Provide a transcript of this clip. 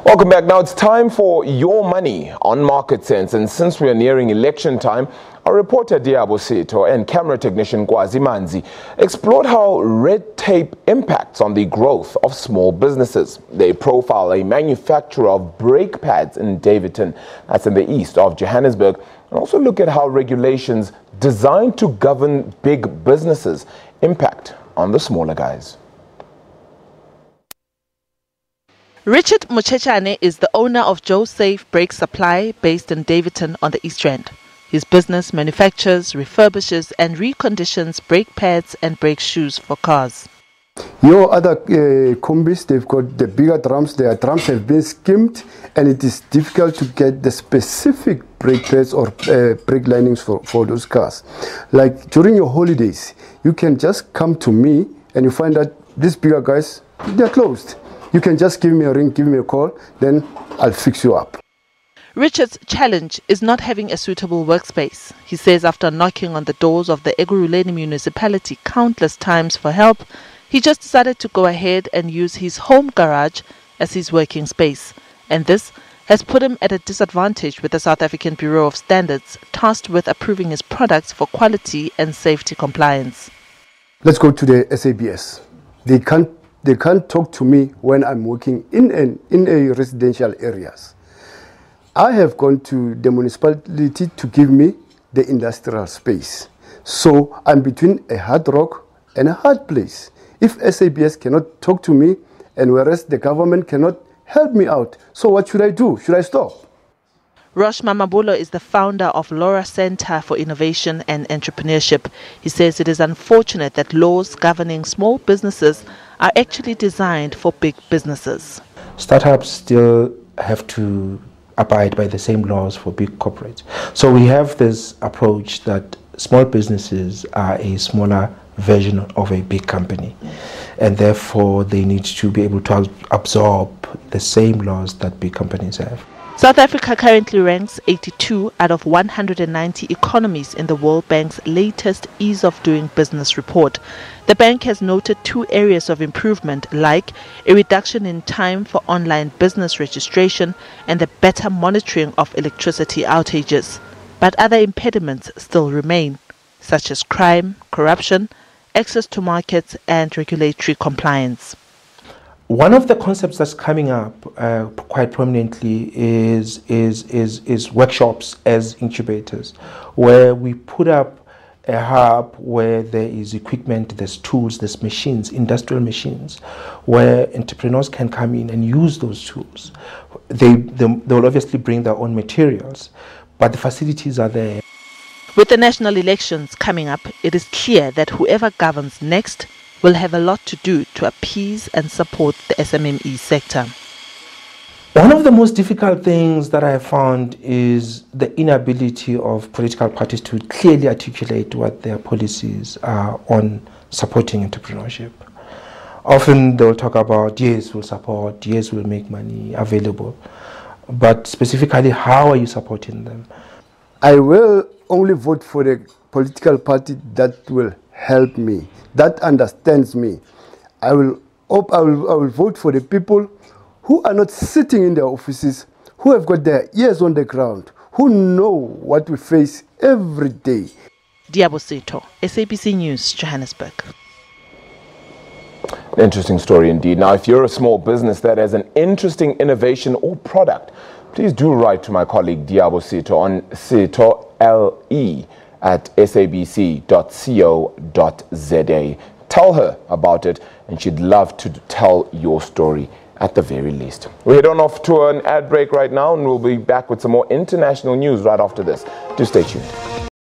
Welcome back. Now it's time for Your Money on Market Sense, and since we are nearing election time, our reporter Liabo Setho and camera technician Kwazi Manzi explored how red tape impacts on the growth of small businesses. They profile a manufacturer of brake pads in Daveyton, that's in the east of Johannesburg, and also look at how regulations designed to govern big businesses impact on the smaller guys. Richard Muchechane is the owner of Joe Safe Brake Supply based in Daveyton on the East Rand. His business manufactures, refurbishes and reconditions brake pads and brake shoes for cars. Your other combis, they've got the bigger drums. Their drums have been skimmed and it is difficult to get the specific brake pads or brake linings for those cars. Like during your holidays, you can just come to me and you find that these bigger guys, they're closed. You can just give me a ring, give me a call, then I'll fix you up. Richard's challenge is not having a suitable workspace. He says after knocking on the doors of the Ekurhuleni municipality countless times for help, he just decided to go ahead and use his home garage as his working space. And this has put him at a disadvantage with the South African Bureau of Standards, tasked with approving his products for quality and safety compliance. Let's go to the SABC. They can't talk to me when I'm working in a residential areas. I have gone to the municipality to give me the industrial space. So I'm between a hard rock and a hard place. If SABC cannot talk to me, and whereas the government cannot help me out, so what should I do? Should I stop? Rosh Mamabulo is the founder of Laura Center for Innovation and Entrepreneurship. He says it is unfortunate that laws governing small businesses are actually designed for big businesses. Startups still have to abide by the same laws for big corporates. So we have this approach that small businesses are a smaller version of a big company, and therefore they need to be able to absorb the same laws that big companies have. South Africa currently ranks 82 out of 190 economies in the World Bank's latest Ease of Doing Business report. The bank has noted two areas of improvement, like a reduction in time for online business registration and the better monitoring of electricity outages. But other impediments still remain, such as crime, corruption, access to markets and regulatory compliance. One of the concepts that's coming up quite prominently is workshops as incubators, where we put up a hub where there is equipment, there's tools, there's machines, industrial machines, where entrepreneurs can come in and use those tools. They will obviously bring their own materials, but the facilities are there. With the national elections coming up, it is clear that whoever governs next will have a lot to do to appease and support the SMME sector. One of the most difficult things that I have found is the inability of political parties to clearly articulate what their policies are on supporting entrepreneurship. Often they'll talk about, yes, we'll support, yes, we'll make money available, but specifically, how are you supporting them? I will only vote for the political party that will help me, that understands me. I will vote for the people who are not sitting in their offices, who have got their ears on the ground, who know what we face every day. Liabo Setho, SABC News, Johannesburg. An interesting story indeed. Now, if you're a small business that has an interesting innovation or product, please do write to my colleague Liabo Setho on setole@sabc.co.za. Tell her about it, and she'd love to tell your story at the very least. We're head on off to an ad break right now, and we'll be back with some more international news right after this. Do stay tuned.